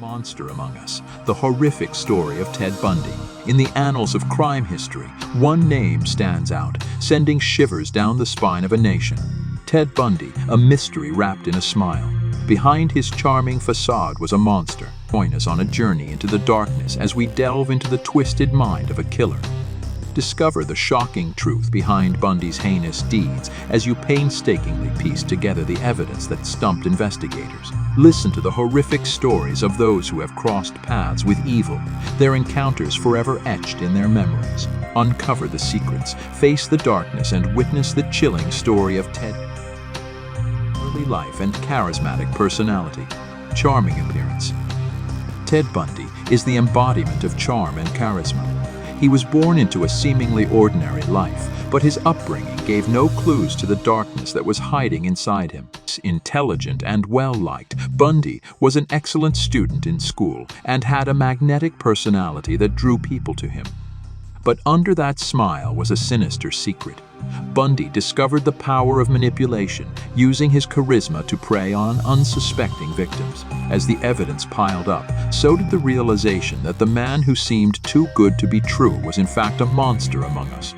Monster among us, the horrific story of Ted Bundy. In the annals of crime history, one name stands out, sending shivers down the spine of a nation. Ted Bundy, a mystery wrapped in a smile. Behind his charming facade was a monster. Join us on a journey into the darkness as we delve into the twisted mind of a killer. Discover the shocking truth behind Bundy's heinous deeds as you painstakingly piece together the evidence that stumped investigators. Listen to the horrific stories of those who have crossed paths with evil, their encounters forever etched in their memories. Uncover the secrets, face the darkness, and witness the chilling story of Ted. Early life and charismatic personality. Charming appearance. Ted Bundy is the embodiment of charm and charisma. He was born into a seemingly ordinary life, but his upbringing gave no clues to the darkness that was hiding inside him. Intelligent and well-liked, Bundy was an excellent student in school and had a magnetic personality that drew people to him. But under that smile was a sinister secret. Bundy discovered the power of manipulation, using his charisma to prey on unsuspecting victims. As the evidence piled up, so did the realization that the man who seemed too good to be true was in fact a monster among us.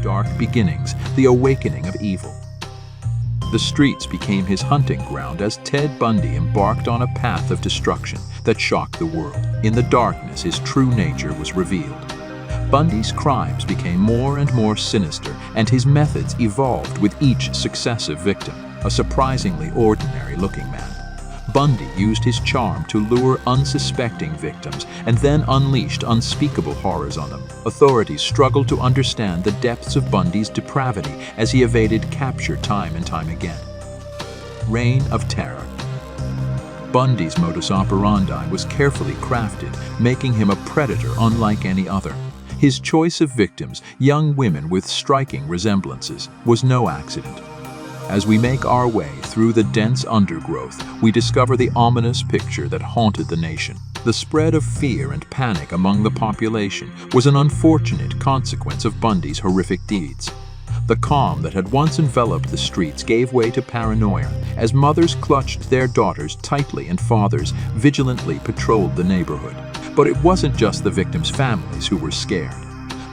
Dark beginnings, the awakening of evil. The streets became his hunting ground as Ted Bundy embarked on a path of destruction that shocked the world. In the darkness, his true nature was revealed. Bundy's crimes became more and more sinister, and his methods evolved with each successive victim, a surprisingly ordinary-looking man. Bundy used his charm to lure unsuspecting victims and then unleashed unspeakable horrors on them. Authorities struggled to understand the depths of Bundy's depravity as he evaded capture time and time again. Reign of Terror. Bundy's modus operandi was carefully crafted, making him a predator unlike any other. His choice of victims, young women with striking resemblances, was no accident. As we make our way through the dense undergrowth, we discover the ominous picture that haunted the nation. The spread of fear and panic among the population was an unfortunate consequence of Bundy's horrific deeds. The calm that had once enveloped the streets gave way to paranoia as mothers clutched their daughters tightly and fathers vigilantly patrolled the neighborhood. But it wasn't just the victims' families who were scared.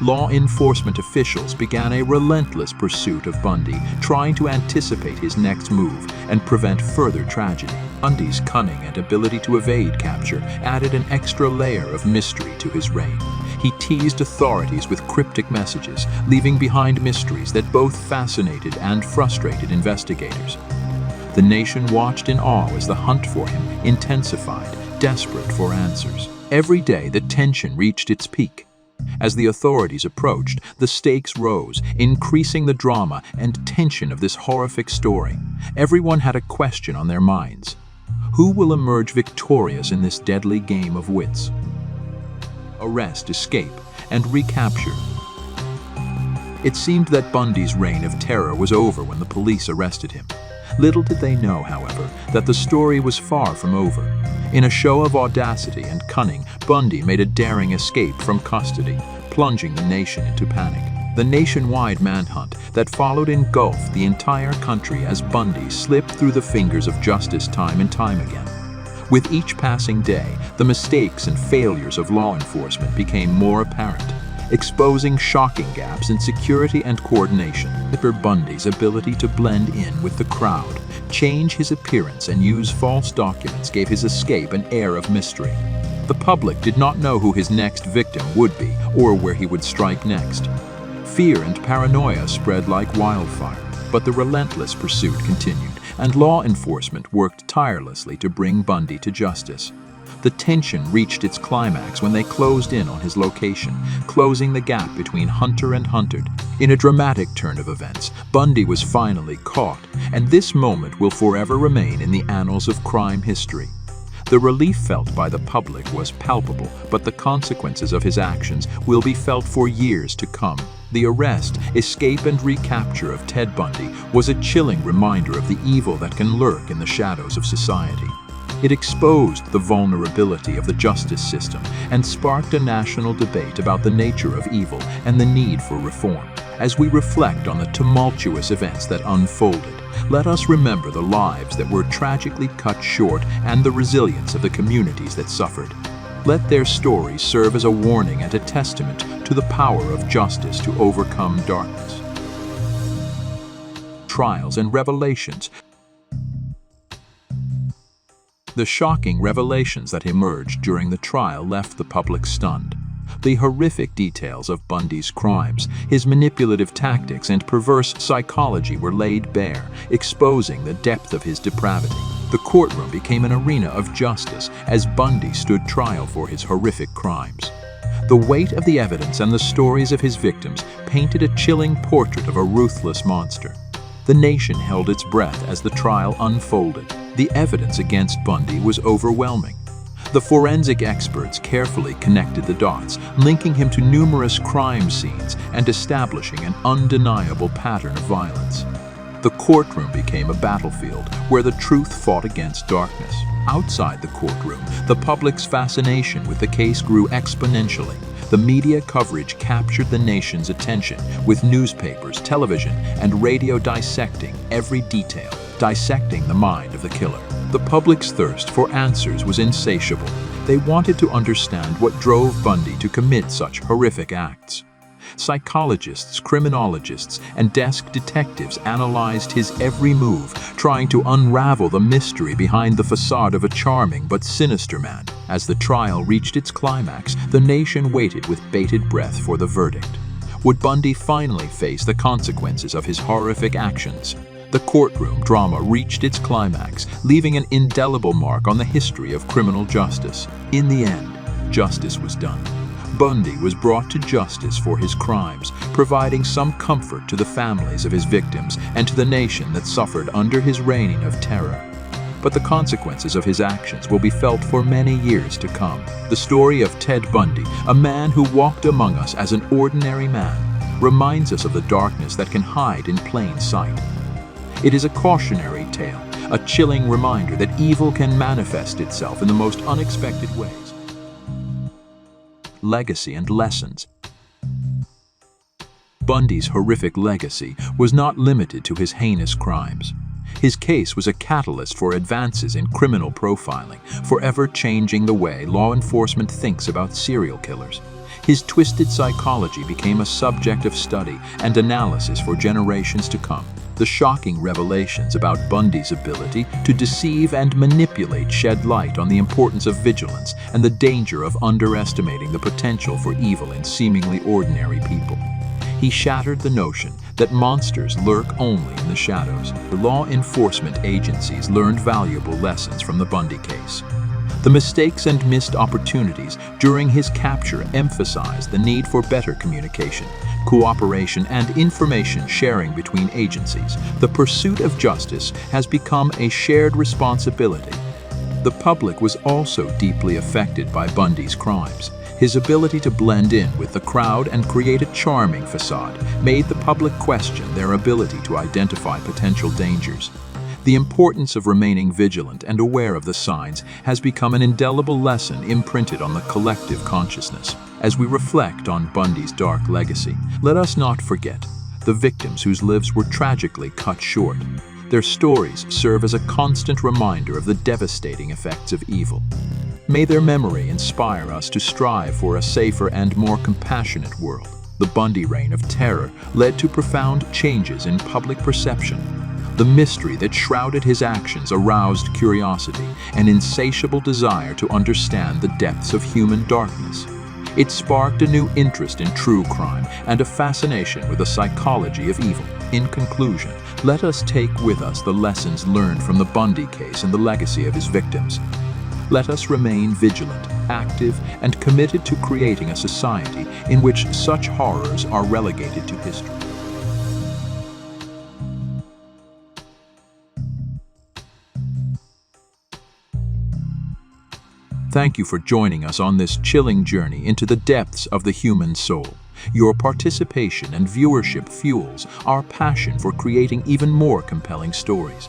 Law enforcement officials began a relentless pursuit of Bundy, trying to anticipate his next move and prevent further tragedy. Bundy's cunning and ability to evade capture added an extra layer of mystery to his reign. He teased authorities with cryptic messages, leaving behind mysteries that both fascinated and frustrated investigators. The nation watched in awe as the hunt for him intensified, desperate for answers. Every day, the tension reached its peak. As the authorities approached, the stakes rose, increasing the drama and tension of this horrific story. Everyone had a question on their minds. Who will emerge victorious in this deadly game of wits? Arrest, escape, and recapture. It seemed that Bundy's reign of terror was over when the police arrested him. Little did they know, however, that the story was far from over. In a show of audacity and cunning, Bundy made a daring escape from custody, plunging the nation into panic. The nationwide manhunt that followed engulfed the entire country as Bundy slipped through the fingers of justice time and time again. With each passing day, the mistakes and failures of law enforcement became more apparent, exposing shocking gaps in security and coordination. Bundy's ability to blend in with the crowd, change his appearance, and use false documents gave his escape an air of mystery. The public did not know who his next victim would be or where he would strike next. Fear and paranoia spread like wildfire, but the relentless pursuit continued, and law enforcement worked tirelessly to bring Bundy to justice. The tension reached its climax when they closed in on his location, closing the gap between hunter and hunted. In a dramatic turn of events, Bundy was finally caught, and this moment will forever remain in the annals of crime history. The relief felt by the public was palpable, but the consequences of his actions will be felt for years to come. The arrest, escape, and recapture of Ted Bundy was a chilling reminder of the evil that can lurk in the shadows of society. It exposed the vulnerability of the justice system and sparked a national debate about the nature of evil and the need for reform. As we reflect on the tumultuous events that unfolded, let us remember the lives that were tragically cut short and the resilience of the communities that suffered. Let their stories serve as a warning and a testament to the power of justice to overcome darkness. Trials and revelations. The shocking revelations that emerged during the trial left the public stunned. The horrific details of Bundy's crimes, his manipulative tactics, and perverse psychology were laid bare, exposing the depth of his depravity. The courtroom became an arena of justice as Bundy stood trial for his horrific crimes. The weight of the evidence and the stories of his victims painted a chilling portrait of a ruthless monster. The nation held its breath as the trial unfolded. The evidence against Bundy was overwhelming. The forensic experts carefully connected the dots, linking him to numerous crime scenes and establishing an undeniable pattern of violence. The courtroom became a battlefield where the truth fought against darkness. Outside the courtroom, the public's fascination with the case grew exponentially. The media coverage captured the nation's attention, with newspapers, television, and radio dissecting every detail, dissecting the mind of the killer. The public's thirst for answers was insatiable. They wanted to understand what drove Bundy to commit such horrific acts. Psychologists, criminologists, and desk detectives analyzed his every move, trying to unravel the mystery behind the facade of a charming but sinister man. As the trial reached its climax, the nation waited with bated breath for the verdict. Would Bundy finally face the consequences of his horrific actions? The courtroom drama reached its climax, leaving an indelible mark on the history of criminal justice. In the end, justice was done. Bundy was brought to justice for his crimes, providing some comfort to the families of his victims and to the nation that suffered under his reign of terror. But the consequences of his actions will be felt for many years to come. The story of Ted Bundy, a man who walked among us as an ordinary man, reminds us of the darkness that can hide in plain sight. It is a cautionary tale, a chilling reminder that evil can manifest itself in the most unexpected ways. Legacy and lessons. Bundy's horrific legacy was not limited to his heinous crimes. His case was a catalyst for advances in criminal profiling, forever changing the way law enforcement thinks about serial killers. His twisted psychology became a subject of study and analysis for generations to come. The shocking revelations about Bundy's ability to deceive and manipulate shed light on the importance of vigilance and the danger of underestimating the potential for evil in seemingly ordinary people. He shattered the notion that monsters lurk only in the shadows. The law enforcement agencies learned valuable lessons from the Bundy case. The mistakes and missed opportunities during his capture emphasized the need for better communication, cooperation, and information sharing between agencies. The pursuit of justice has become a shared responsibility. The public was also deeply affected by Bundy's crimes. His ability to blend in with the crowd and create a charming facade made the public question their ability to identify potential dangers. The importance of remaining vigilant and aware of the signs has become an indelible lesson imprinted on the collective consciousness. As we reflect on Bundy's dark legacy, let us not forget the victims whose lives were tragically cut short. Their stories serve as a constant reminder of the devastating effects of evil. May their memory inspire us to strive for a safer and more compassionate world. The Bundy reign of terror led to profound changes in public perception. The mystery that shrouded his actions aroused curiosity, an insatiable desire to understand the depths of human darkness. It sparked a new interest in true crime and a fascination with the psychology of evil. In conclusion, let us take with us the lessons learned from the Bundy case and the legacy of his victims. Let us remain vigilant, active, and committed to creating a society in which such horrors are relegated to history. Thank you for joining us on this chilling journey into the depths of the human soul. Your participation and viewership fuels our passion for creating even more compelling stories.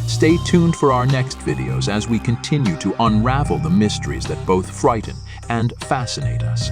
Stay tuned for our next videos as we continue to unravel the mysteries that both frighten and fascinate us.